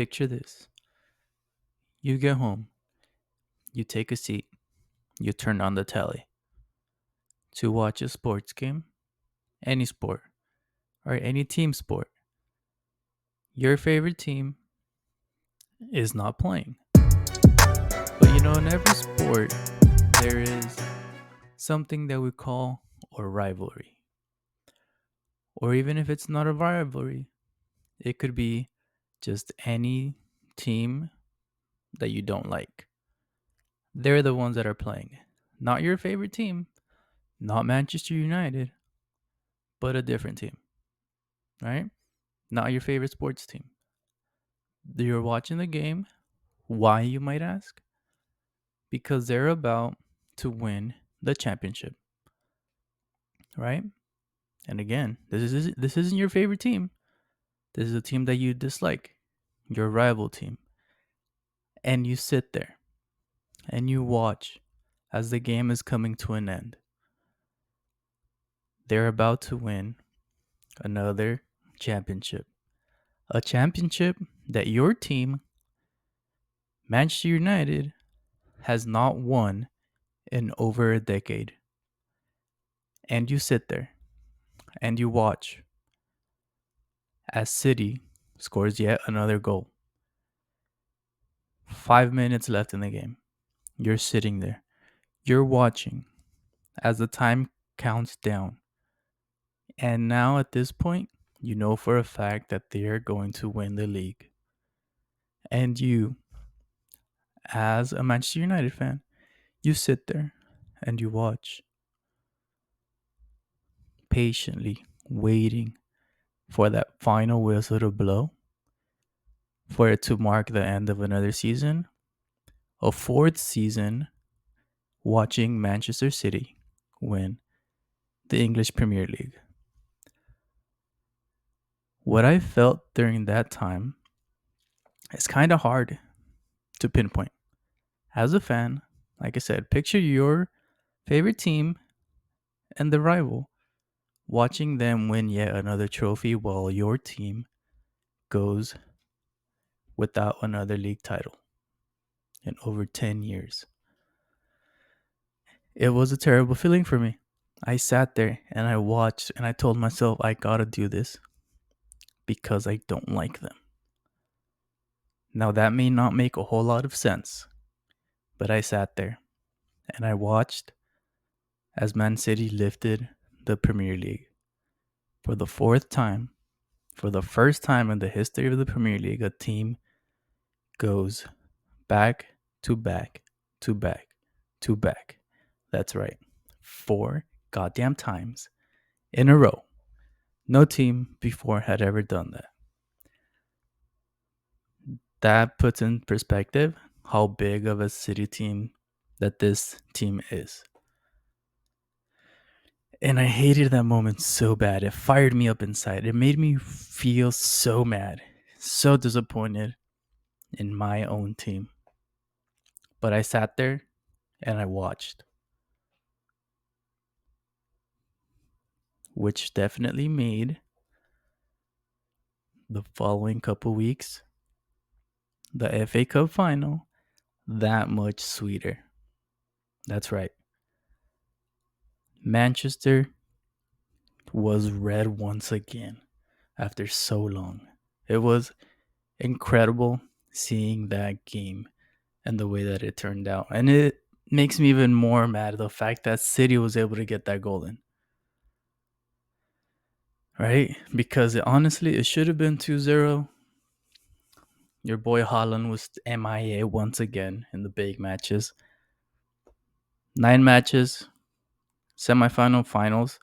Picture this. You get home, you take a seat, you turn on the telly to watch a sports game, any sport, or any team sport. Your favorite team is not playing. But in every sport, there is something that we call a rivalry. Or even if it's not a rivalry, it could be just any team that you don't like. They're the ones that are playing. Not your favorite team, not Manchester United, but a different team, right? Not your favorite sports team. You're watching the game. Why, you might ask? Because they're about to win the championship, right? And again, this isn't your favorite team. This is a team that you dislike, your rival team. And you sit there and you watch as the game is coming to an end. They're about to win another championship. A championship that your team, Manchester United, has not won in over a decade. And you sit there and you watch as City scores yet another goal. 5 minutes left in the game. You're sitting there. You're watching as the time counts down. And now at this point, you know for a fact that they're going to win the league. And you, as a Manchester United fan, you sit there and you watch, patiently waiting for that final whistle to blow, for it to mark the end of another season, a fourth season watching Manchester City win the English Premier League. What I felt during that time is kind of hard to pinpoint. As a fan, like I said, picture your favorite team and the rival, watching them win yet another trophy while your team goes without another league title in over 10 years. It was a terrible feeling for me. I sat there and I watched and I told myself I gotta do this because I don't like them. Now, that may not make a whole lot of sense, but I sat there and I watched as Man City lifted the Premier League for the fourth time. For the first time in the history of the Premier League, a team goes back to back to back to back. That's right. 4 goddamn times in a row. No team before had ever done that. That puts in perspective how big of a City team that this team is. And I hated that moment so bad. It fired me up inside. It made me feel so mad, so disappointed in my own team. But I sat there and I watched, which definitely made the following couple weeks, the FA Cup final, that much sweeter. That's right. Manchester was red once again after so long. It was incredible seeing that game and the way that it turned out. And it makes me even more mad the fact that City was able to get that goal in. Right? Because honestly, it should have been 2-0. Your boy Haaland was MIA once again in the big matches. 9 matches, semifinal, finals,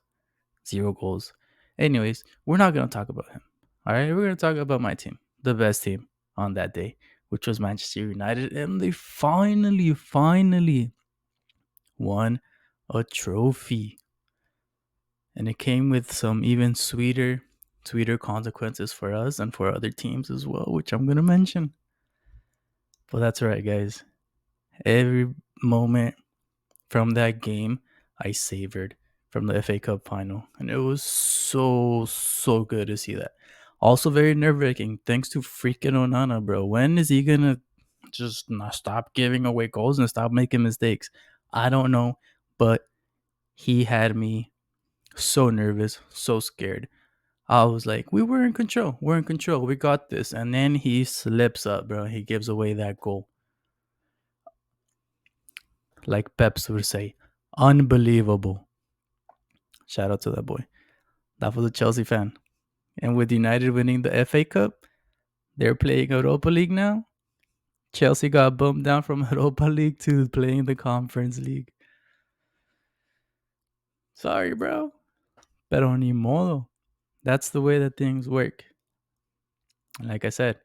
0 goals. Anyways, we're not going to talk about him. All right? We're going to talk about my team, the best team on that day, which was Manchester United. And they finally won a trophy. And it came with some even sweeter consequences for us and for other teams as well, which I'm going to mention. But that's right, guys. Every moment from that game, I savored from the FA Cup final. And it was so good to see that. Also very nerve wracking. Thanks to freaking Onana, bro. When is he gonna just not stop giving away goals and stop making mistakes? I don't know, but he had me so nervous, so scared. I was like, we were in control. We're in control. We got this. And then he slips up, bro. He gives away that goal. Like Peps would say, unbelievable. Shout out to that boy. That was a Chelsea fan. And with United winning the FA Cup, they're playing Europa League now. Chelsea got bumped down from Europa League to playing the Conference League. Sorry, bro. Pero ni modo. That's the way that things work. Like I said,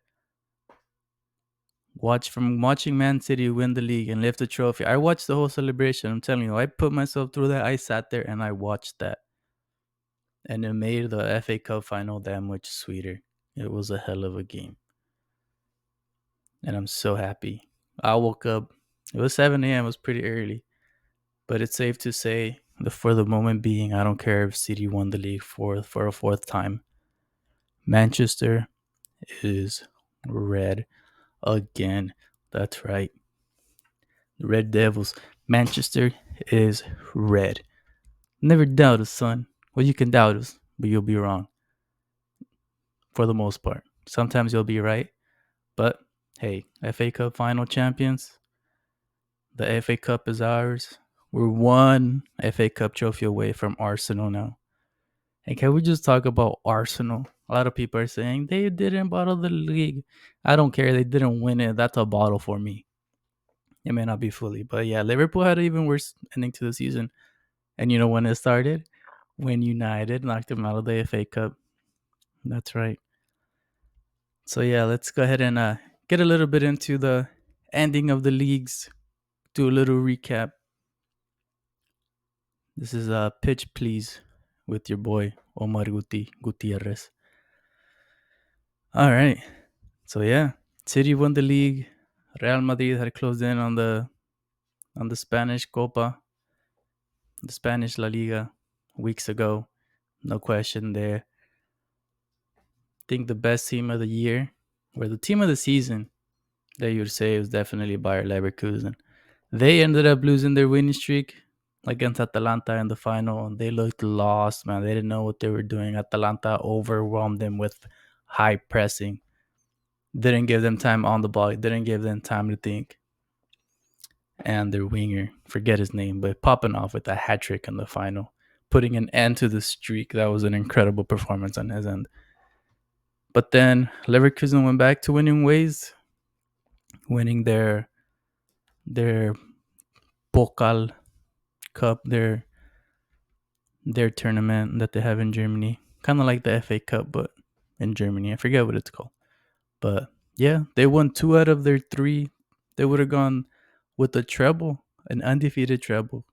watching Man City win the league and lift the trophy. I watched the whole celebration. I'm telling you, I put myself through that. I sat there and I watched that. And it made the FA Cup final that much sweeter. It was a hell of a game. And I'm so happy. I woke up. It was 7 a.m. It was pretty early. But it's safe to say that for the moment being, I don't care if City won the league for a fourth time. Manchester is red again. That's right. The Red Devils. Manchester is red. Never doubt us, son. Well, you can doubt us, but you'll be wrong. For the most part. Sometimes you'll be right. But hey, FA Cup final champions. The FA Cup is ours. We're one FA Cup trophy away from Arsenal now. And can we just talk about Arsenal? A lot of people are saying they didn't bottle the league. I don't care. They didn't win it. That's a bottle for me. It may not be fully, but yeah, Liverpool had an even worse ending to the season. And you know when it started? When United knocked them out of the FA Cup. That's right. So yeah, let's go ahead and get a little bit into the ending of the leagues. Do a little recap. This is Pitch Please with your boy Omar Gutierrez. All right. So yeah, City won the league. Real Madrid had closed in on the Spanish Copa, the Spanish La Liga weeks ago. No question there. I think the best team of the year, or the team of the season, that you would say was definitely Bayer Leverkusen. They ended up losing their winning streak against Atalanta in the final, and they looked lost, man. They didn't know what they were doing. Atalanta overwhelmed them with high pressing. Didn't give them time on the ball. Didn't give them time to think. And their winger, forget his name, but popping off with a hat trick in the final, putting an end to the streak. That was an incredible performance on his end. But then Leverkusen went back to winning ways, winning their Pokal Cup, their tournament that they have in Germany, kind of like the FA Cup, but in Germany. I forget what it's called, but yeah, they won 2 out of their 3. They would have gone with a treble, an undefeated treble.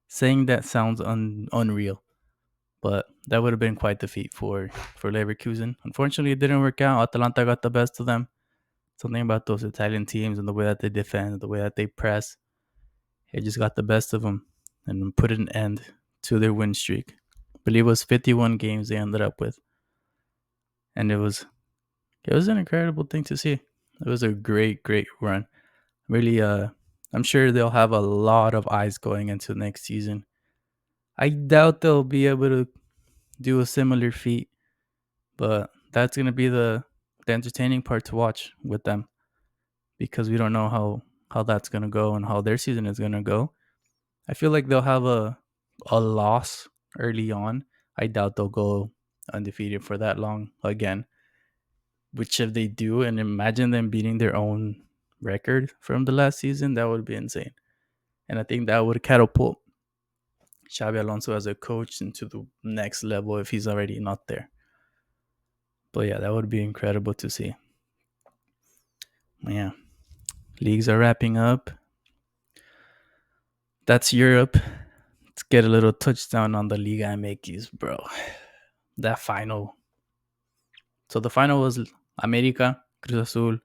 Saying that sounds unreal, but that would have been quite the feat for Leverkusen. Unfortunately, it didn't work out. Atalanta got the best of them. Something about those Italian teams and the way that they defend, the way that they press, it just got the best of them and put an end to their win streak. I believe it was 51 games they ended up with, and it was an incredible thing to see. It was a great run. Really, I'm sure they'll have a lot of eyes going into next season. I doubt they'll be able to do a similar feat, but that's gonna be the entertaining part to watch with them because we don't know how that's gonna go and how their season is gonna go. I feel like they'll have a loss early on. I doubt they'll go undefeated for that long again. Which if they do, and imagine them beating their own record from the last season, that would be insane. And I think that would catapult Xabi Alonso as a coach into the next level if he's already not there. But yeah, that would be incredible to see. Yeah, leagues are wrapping up. That's Europe. Let's get a little touchdown on the Liga MX, bro. That final. So the final was America, Cruz Azul,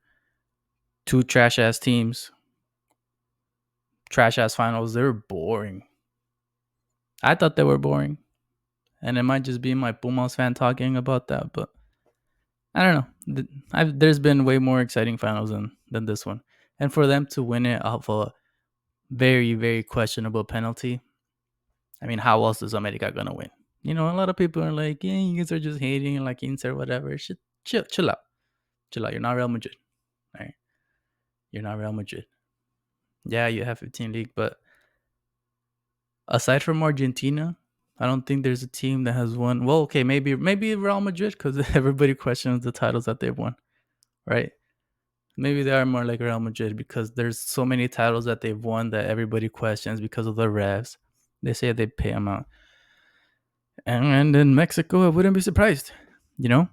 2 trash ass teams. Trash ass finals. They were boring. I thought they were boring. And it might just be my Pumas fan talking about that, but I don't know. There's been way more exciting finals than this one, and for them to win it off a very very questionable penalty. I mean, how else is America gonna win? You know, a lot of people are like, yeah, you guys are just hating like Inter, whatever. Chill out, chill out. You're not Real Madrid, all right? You're not Real Madrid. Yeah, you have 15 league, but aside from Argentina, I don't think there's a team that has won. Well, okay, maybe Real Madrid because everybody questions the titles that they've won, right? Maybe they are more like Real Madrid because there's so many titles that they've won that everybody questions because of the refs. They say they pay them out, and in Mexico, I wouldn't be surprised, you know.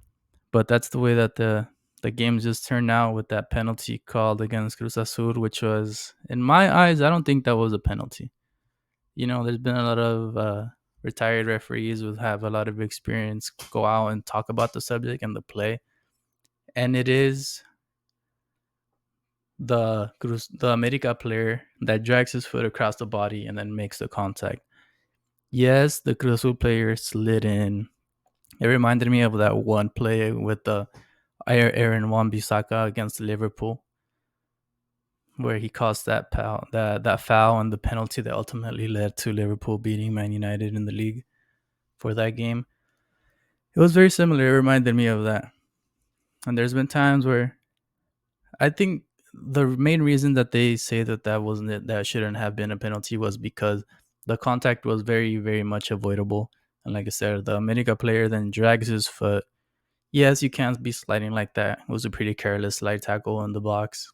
But that's the way that the games just turned out with that penalty called against Cruz Azul, which was, in my eyes, I don't think that was a penalty. You know, there's been a lot of retired referees who have a lot of experience go out and talk about the subject and the play, and it is the America player that drags his foot across the body and then makes the contact. Yes, the Cruz Azul player slid in. It reminded me of that one play with the Aaron Wan-Bissaka against Liverpool, where he caused that foul and the penalty that ultimately led to Liverpool beating Man United in the league for that game. It was very similar. It reminded me of that. And there's been times where I think the main reason that they say that that wasn't it, that shouldn't have been a penalty, was because the contact was very, very much avoidable. And like I said, the America player then drags his foot. Yes, you can't be sliding like that. It was a pretty careless slide tackle in the box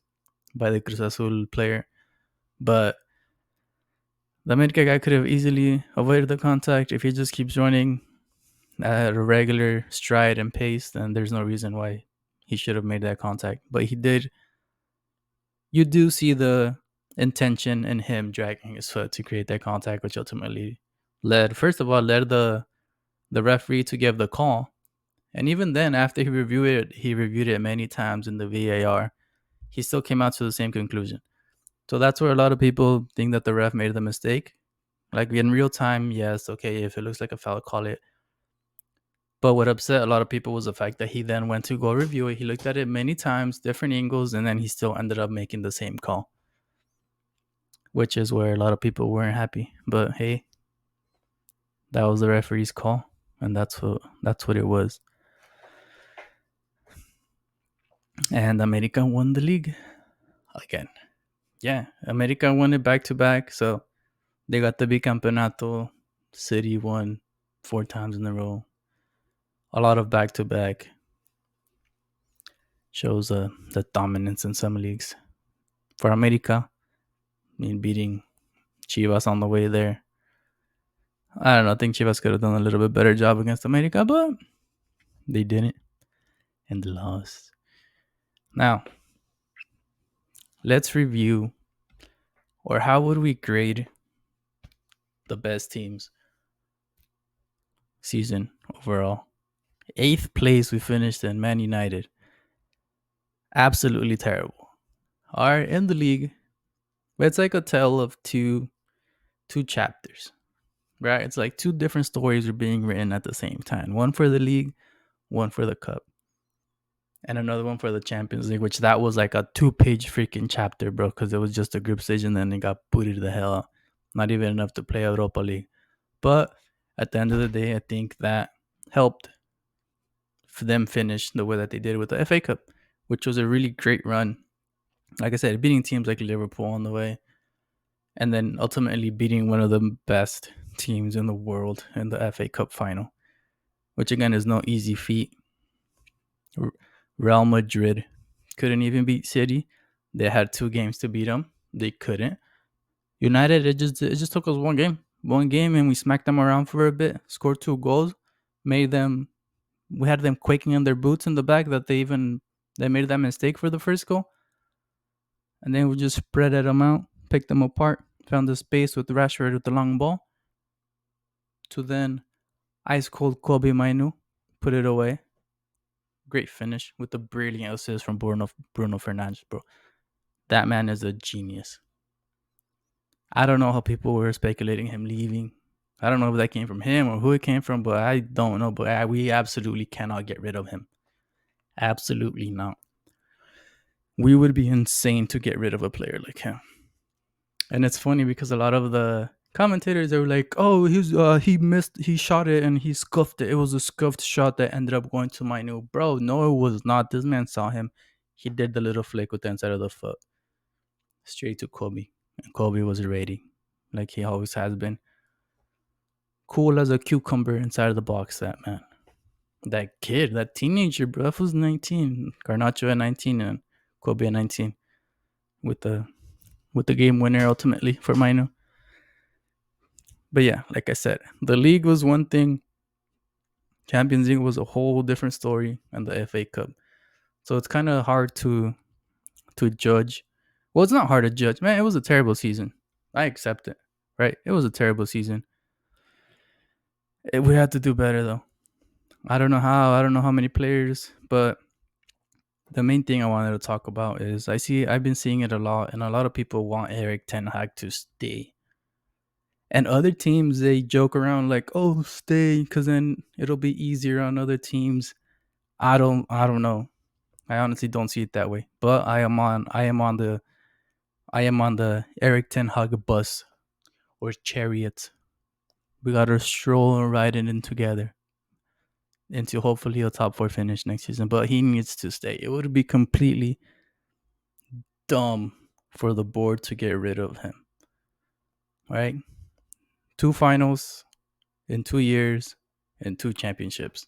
by the Cruz Azul player. But the America guy could have easily avoided the contact if he just keeps running at a regular stride and pace. Then there's no reason why he should have made that contact. But he did. You do see the intention in him dragging his foot to create that contact, which ultimately first of all, led the referee to give the call. And even then, after he reviewed it many times in the VAR, he still came out to the same conclusion. So that's where a lot of people think that the ref made the mistake. Like in real time, yes, okay, if it looks like a foul, call it. But what upset a lot of people was the fact that he then went to go review it. He looked at it many times, different angles, and then he still ended up making the same call, which is where a lot of people weren't happy. But hey, that was the referee's call, and that's what it was. And America won the league again. Yeah, America won it back to back, so they got the bicampeonato. City won 4 times in a row. A lot of back to back shows the dominance in some leagues. For America, I mean, beating Chivas on the way there. I don't know. I think Chivas could have done a little bit better job against America, but they didn't, and they lost. Now, let's review, or how would we grade the best teams season overall? 8th place we finished in Man United. Absolutely terrible. Are in the league. It's like a tale of two chapters, right? It's like two different stories are being written at the same time. One for the league, one for the cup, and another one for the Champions League, which that was like a 2-page freaking chapter, bro, because it was just a group stage and then it got booted to the hell out. Not even enough to play Europa League. But at the end of the day, I think that helped for them finish the way that they did with the FA Cup, which was a really great run. Like I said, beating teams like Liverpool on the way, and then ultimately beating one of the best teams in the world in the FA Cup final, which again is no easy feat. Real Madrid couldn't even beat City. They had 2 games to beat them. They couldn't. United, it just took us one game, and we smacked them around for a bit. Scored 2 goals, we had them quaking in their boots in the back that they made that mistake for the first goal, and then we just spread them out, picked them apart, found the space with Rashford with the long ball, to then ice cold Kobe Mainu put it away. Great finish with the brilliant assist from Bruno Fernandes, bro. That man is a genius. I don't know how people were speculating him leaving. I don't know if that came from him or who it came from, but I don't know. But we absolutely cannot get rid of him. Absolutely not. We would be insane to get rid of a player like him. And it's funny because a lot of the commentators are like, "Oh, he shot it and he scuffed it. It was a scuffed shot that ended up going to my new bro." No, it was not. This man saw him. He did the little flick with the inside of the foot straight to Kobe, and Kobe was ready, like he always has been, cool as a cucumber inside of the box. That man, that kid, that teenager, bro, that was 19. Garnacho at 19 and Kobe at 19 with the game winner ultimately for Mino. But yeah, like I said, the league was one thing. Champions League was a whole different story, and the FA Cup. So it's kind of hard to judge. Well, it's not hard to judge, man. It was a terrible season. I accept it, right? It was a terrible season. We had to do better though. I don't know how. I don't know how many players, but the main thing I wanted to talk about is I've been seeing it a lot, and a lot of people want Eric Ten Hag to stay. And other teams they joke around like, "Oh, stay, because then it'll be easier on other teams." I don't know. I honestly don't see it that way. But I am on the Eric Ten Hag bus or chariot. We gotta stroll and ride it in together into hopefully a top four finish next season. But he needs to stay. It would be completely dumb for the board to get rid of him. Right? Two finals in 2 years and two championships.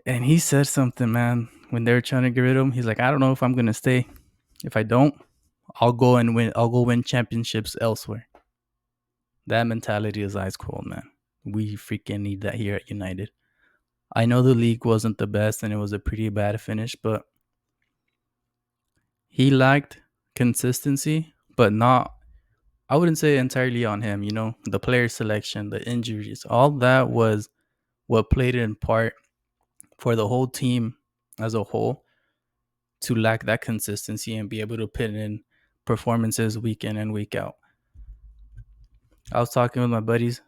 And he said something, man, when they were trying to get rid of him. He's like, I don't know if I'm gonna stay. If I don't, I'll go win championships elsewhere. That mentality is ice cold, man. We freaking need that here at United. I know the league wasn't the best and it was a pretty bad finish, but he lacked consistency, but not, I wouldn't say entirely on him, the player selection, the injuries, all that was what played in part for the whole team as a whole to lack that consistency and be able to put in performances week in and week out. I was talking with my buddies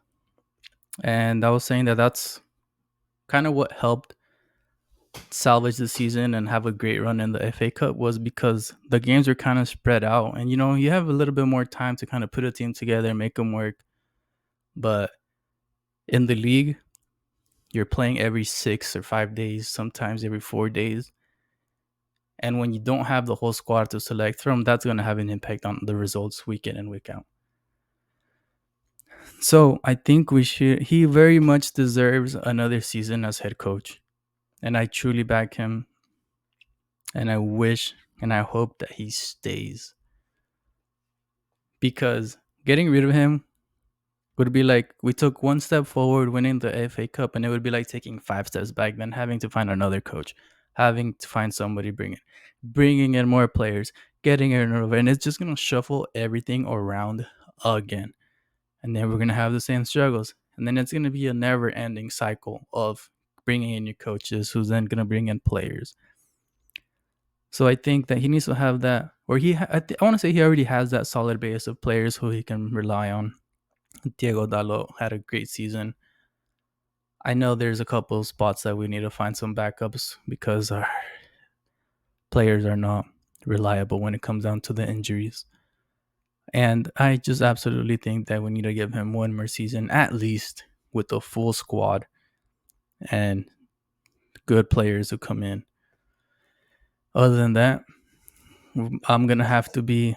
and I was saying that that's kind of what helped salvage the season and have a great run in the FA Cup was because the games were kind of spread out and you have a little bit more time to kind of put a team together and make them work. But in the league, you're playing every 6 or 5 days, sometimes every 4 days. And when you don't have the whole squad to select from, that's going to have an impact on the results week in and week out. So I think he very much deserves another season as head coach. And I truly back him. And I wish and I hope that he stays. Because getting rid of him would be like we took one step forward winning the FA Cup, and it would be like taking 5 steps back, then having to find another coach, having to find somebody bringing in more players, getting it over, and it's just gonna shuffle everything around again, and then we're gonna have the same struggles, and then it's gonna be a never-ending cycle of bringing in new coaches, who's then gonna bring in players. So I think that he needs to have that, or I want to say he already has that solid base of players who he can rely on. Diego Dalot had a great season. I know there's a couple of spots that we need to find some backups because our players are not reliable when it comes down to the injuries. And I just absolutely think that we need to give him one more season, at least with a full squad and good players who come in. Other than that, I'm going to have to be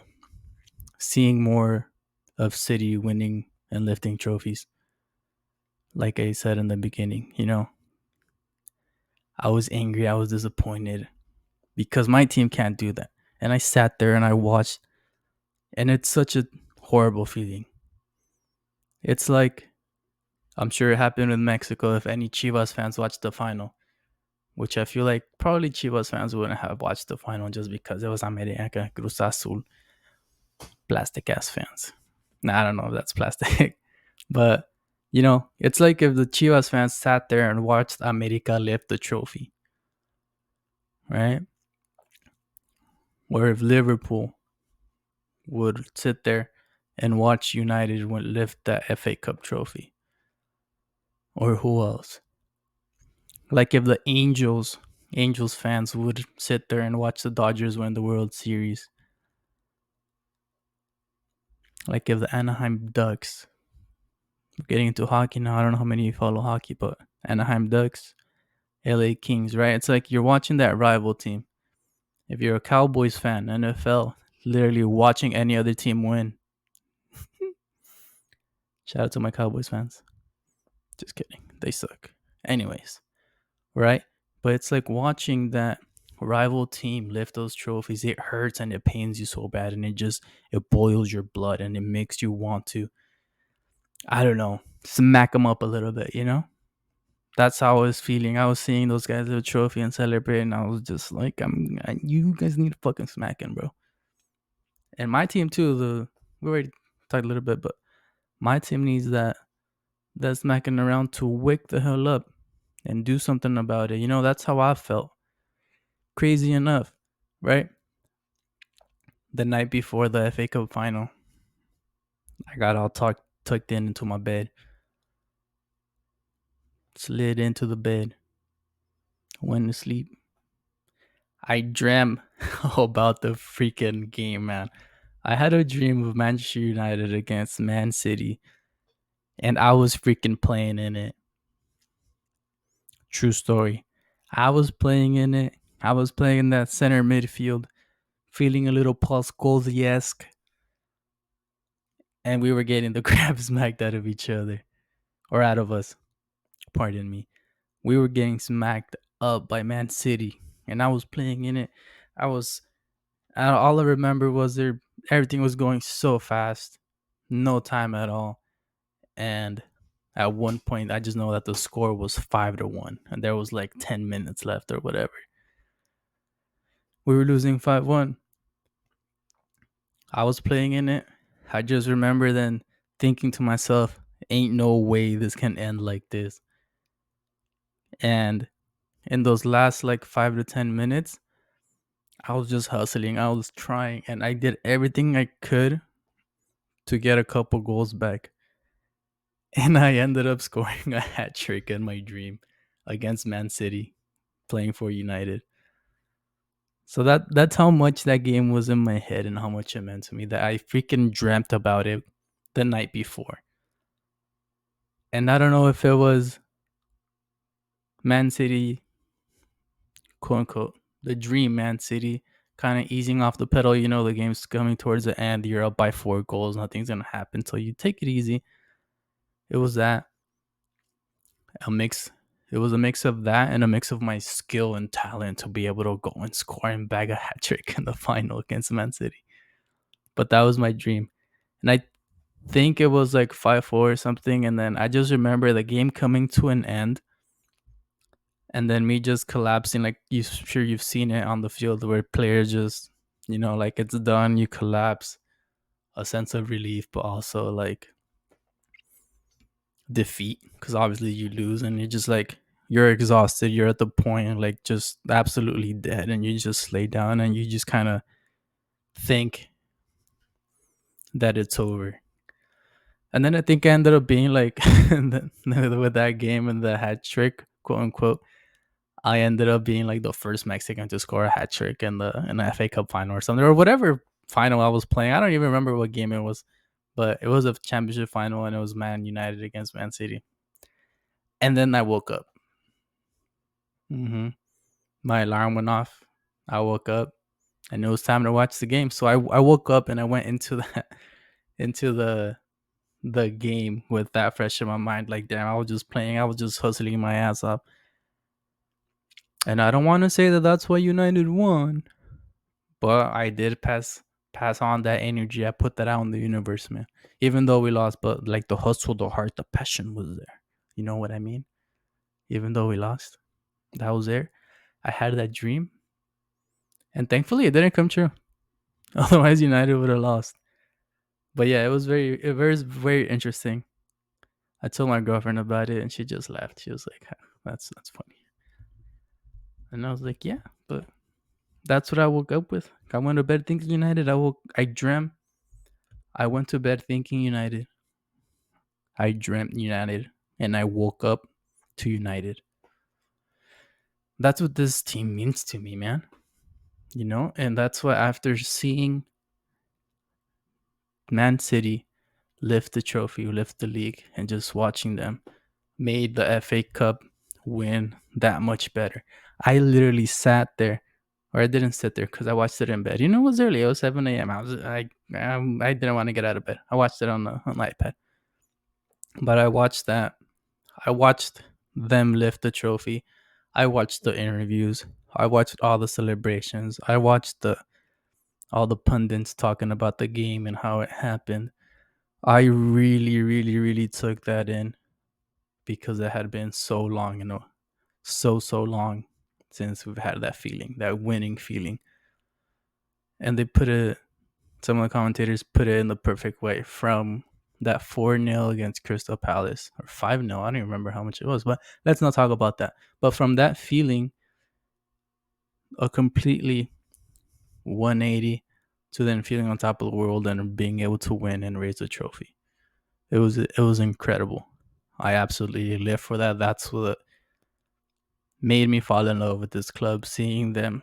seeing more of City winning and lifting trophies. Like I said in the beginning, I was angry, I was disappointed because my team can't do that. And I sat there and I watched, and it's such a horrible feeling. It's like, I'm sure it happened with Mexico if any Chivas fans watched the final, which I feel like probably Chivas fans wouldn't have watched the final just because it was America, Cruz Azul, plastic ass fans. Nah, I don't know if that's plastic, but it's like if the Chivas fans sat there and watched America lift the trophy, right? Or if Liverpool would sit there and watch United lift that FA Cup trophy. Or who else? Like if the Angels Angels fans would sit there and watch the Dodgers win the World Series. Like if the Anaheim Ducks, getting into hockey now, I don't know how many of you follow hockey, but Anaheim Ducks, LA Kings, right? It's like you're watching that rival team. If you're a Cowboys fan, NFL, literally watching any other team win. Shout out to my Cowboys fans. Just kidding. They suck. Anyways, right? But it's like watching that rival team lift those trophies. It hurts and it pains you so bad, and it boils your blood, and it makes you want to, I don't know, smack them up a little bit, you know? That's how I was feeling. I was seeing those guys with a trophy and celebrating. I was just like, you guys need to fucking smack him, bro. And my team too. We already talked a little bit, but my team needs that smacking around to wake the hell up and do something about it. You know, that's how I felt. Crazy enough, right? The night before the FA Cup final, I got all tucked in into my bed, slid into the bed, went to sleep. I dreamt about the freaking game, man. I had a dream of Manchester United against Man City, and I was freaking playing in it. True story. I was playing in it. I was playing in that center midfield, feeling a little Paul Scholes-esque, and we were getting the crap smacked out of each other, or out of us. Pardon me. We were getting smacked up by Man City, and I was playing in it. I was all I remember was everything was going so fast, no time at all, and at one point I just know that the score was 5-1, and there was like 10 minutes left or whatever. We were losing 5-1. I was playing in it. I just remember then thinking to myself, "Ain't no way this can end like this." And in those last like 5 to 10 minutes, I was just hustling. I was trying, and I did everything I could to get a couple goals back. And I ended up scoring a hat trick in my dream against Man City, playing for United. So that's how much that game was in my head and how much it meant to me, that I freaking dreamt about it the night before. And I don't know if it was Man City, quote unquote, the dream Man City, kind of easing off the pedal. You know, the game's coming towards the end. You're up by 4 goals. Nothing's going to happen. So you take it easy. It was that. A mix. It was a mix of that and a mix of my skill and talent to be able to go and score and bag a hat trick in the final against Man City. But that was my dream. And I think it was like 5-4 or something. And then I just remember the game coming to an end, and then me just collapsing. Like, sure you've seen it on the field where players just, like, it's done, you collapse, a sense of relief, but also like defeat, because obviously you lose, and you're just like, you're exhausted, you're at the point like just absolutely dead, and you just lay down and you just kind of think that it's over. And then I think I ended up being like with that game and the hat trick, quote unquote, I ended up being like the first Mexican to score a hat trick in the FA Cup final or something, or whatever final I was playing. I don't even remember what game it was, but it was a championship final, and it was Man United against Man City. And then I woke up. My alarm went off. I woke up, and it was time to watch the game. So I woke up and I went into into the game with that fresh in my mind. Like, damn, I was just playing. I was just hustling my ass off. And I don't want to say that that's why United won, but I did pass on that energy. I put that out in the universe, man. Even though we lost, but like the hustle, the heart, the passion was there. You know what I mean? Even though we lost, that was there. I had that dream, and thankfully it didn't come true. Otherwise, United would have lost. But yeah, very interesting. I told my girlfriend about it, and she just laughed. She was like, "Huh, that's funny." And I was like, "Yeah, but that's what I woke up with. I went to bed thinking United. I dreamt. I went to bed thinking United. I dreamt United, and I woke up to United." That's what this team means to me, man. And that's why after seeing Man City lift the trophy, lift the league, and just watching them made the FA Cup win that much better. I literally sat there, or I didn't sit there because I watched it in bed. It was early. It was 7 a.m. I didn't want to get out of bed. I watched it on the iPad, but I watched that. I watched them lift the trophy. I watched the interviews. I watched all the celebrations. I watched the all the pundits talking about the game and how it happened. I really, really, really took that in because it had been so long, so long since we've had that feeling, that winning feeling. And some of the commentators put it in the perfect way from that 4-0 against Crystal Palace or 5-0. I don't even remember how much it was, but let's not talk about that. But from that feeling, a completely 180 to then feeling on top of the world and being able to win and raise the trophy. It was incredible. I absolutely live for that. That's what made me fall in love with this club, seeing them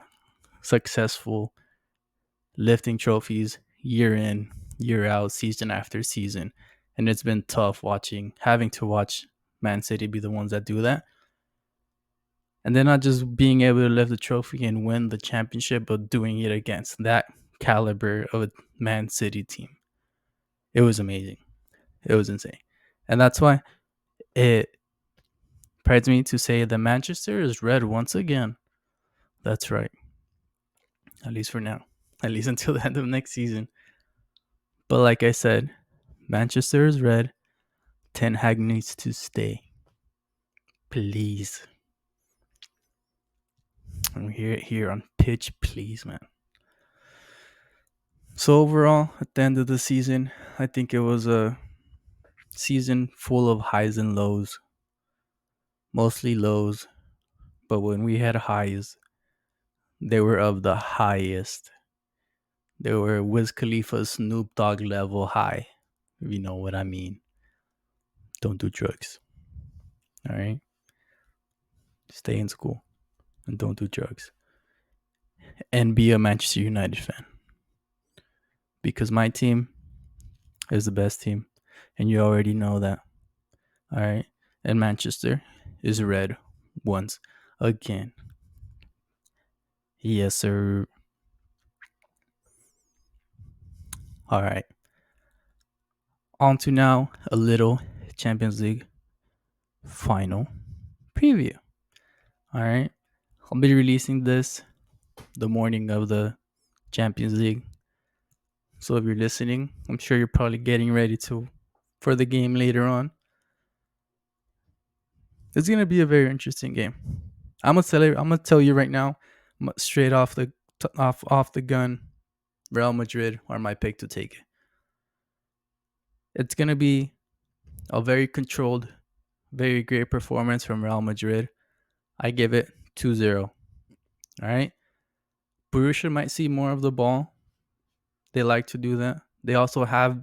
successful, lifting trophies year in, year out, season after season. And it's been tough having to watch Man City be the ones that do that. And then not just being able to lift the trophy and win the championship, but doing it against that caliber of a Man City team. It was amazing. It was insane. And that's why it prides me to say that Manchester is red once again. That's right. At least for now. At least until the end of next season. But like I said, Manchester is red. Ten Hag needs to stay. Please. I'm here on pitch, please, man. So overall, at the end of the season, I think it was a season full of highs and lows. Mostly lows. But when we had highs, they were of the highest. They were Wiz Khalifa Snoop Dogg level high. If you know what I mean. Don't do drugs. All right? Stay in school and don't do drugs. And be a Manchester United fan. Because my team is the best team. And you already know that. All right? And Manchester is red once again. Yes, sir. All right. On to now a little Champions League final preview. All right. I'll be releasing this the morning of the Champions League. So if you're listening, I'm sure you're probably getting ready for the game later on. It's gonna be a very interesting game. I'm gonna tell you right now, straight off the gun. Real Madrid are my pick to take it. It's gonna be a very controlled, very great performance from Real Madrid. I give it 2-0. All right. Borussia might see more of the ball. They like to do that. They also have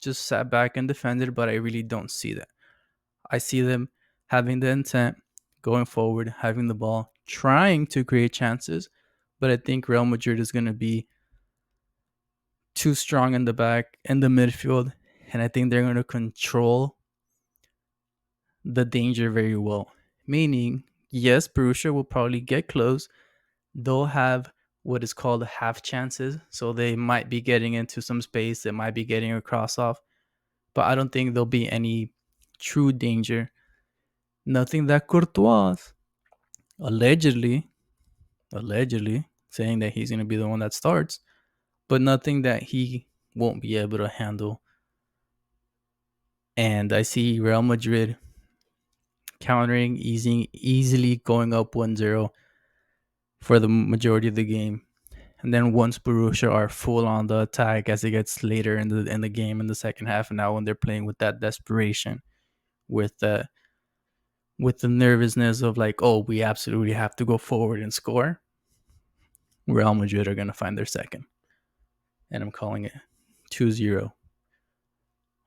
just sat back and defended, but I really don't see that. I see them having the intent, going forward, having the ball, trying to create chances, but I think Real Madrid is going to be too strong in the back, in the midfield, and I think they're going to control the danger very well. Meaning, yes, Borussia will probably get close. They'll have what is called half chances, so they might be getting into some space, they might be getting a cross off, but I don't think there'll be any true danger. Nothing that Courtois allegedly saying that he's going to be the one that starts, but nothing that he won't be able to handle. And I see Real Madrid countering, easily going up 1-0 for the majority of the game. And then once Borussia are full on the attack as it gets later in the game in the second half, and now when they're playing with that desperation, with the nervousness of like, oh, we absolutely have to go forward and score, Real Madrid are going to find their second. And I'm calling it 2-0. All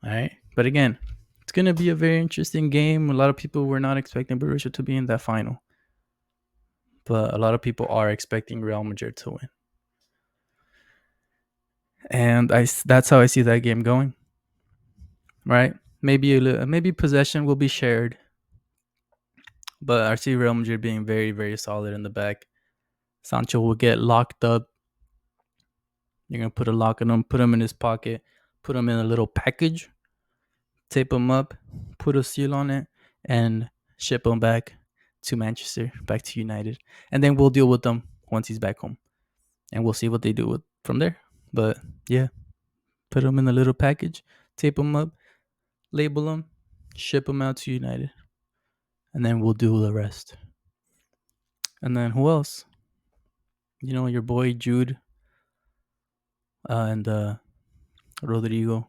right. But again, it's going to be a very interesting game. A lot of people were not expecting Borussia to be in that final. but a lot of people are expecting Real Madrid to win. And that's how I see that game going. Right? Maybe possession will be shared, but I see Real Madrid being very, very solid in the back. Sancho will get locked up. You're gonna put a lock on him, put him in his pocket, put him in a little package, tape him up, put a seal on it, and ship him back to Manchester, back to United, and then we'll deal with them once he's back home, and we'll see what they do from there. But yeah, put him in a little package, tape him up, label him, ship him out to United, and then we'll do the rest. And then who else? Your boy Jude and Rodrigo,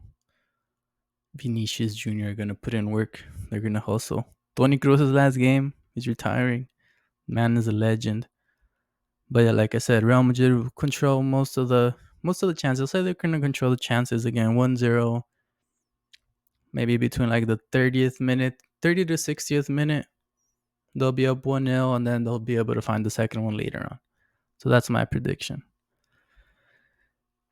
Vinicius Jr. are gonna put in work. They're gonna hustle. Toni Kroos's last game. He's retiring. Man is a legend. But yeah, like I said, Real Madrid will control most of the chances. I'll say they're gonna control the chances again. 1-0. Maybe between like the 30th minute, 30 to 60th minute, they'll be up 1-0, and then they'll be able to find the second one later on. So that's my prediction.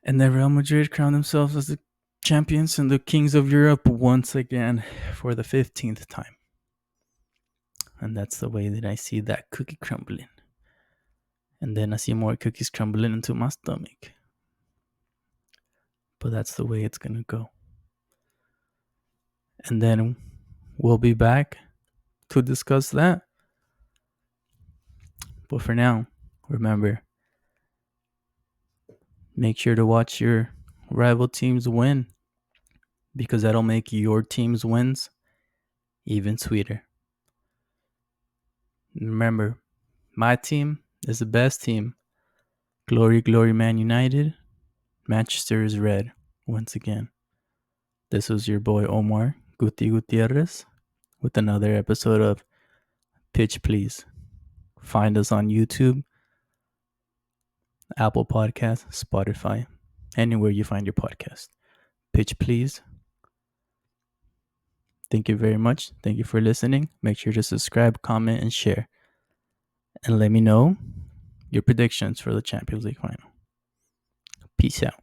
And then Real Madrid crown themselves as the champions and the kings of Europe once again for the 15th time. And that's the way that I see that cookie crumbling. And then I see more cookies crumbling into my stomach. But that's the way it's going to go. And then we'll be back to discuss that. But for now, remember, make sure to watch your rival teams win, because that'll make your team's wins even sweeter. Remember, my team is the best team. Glory, glory, Man United. Manchester is red once again. This was your boy Omar Gutierrez with another episode of Pitch Please. Find us on YouTube, Apple Podcasts, Spotify, anywhere you find your podcast. Pitch Please. Thank you very much. Thank you for listening. Make sure to subscribe, comment, and share. And let me know your predictions for the Champions League final. Peace out.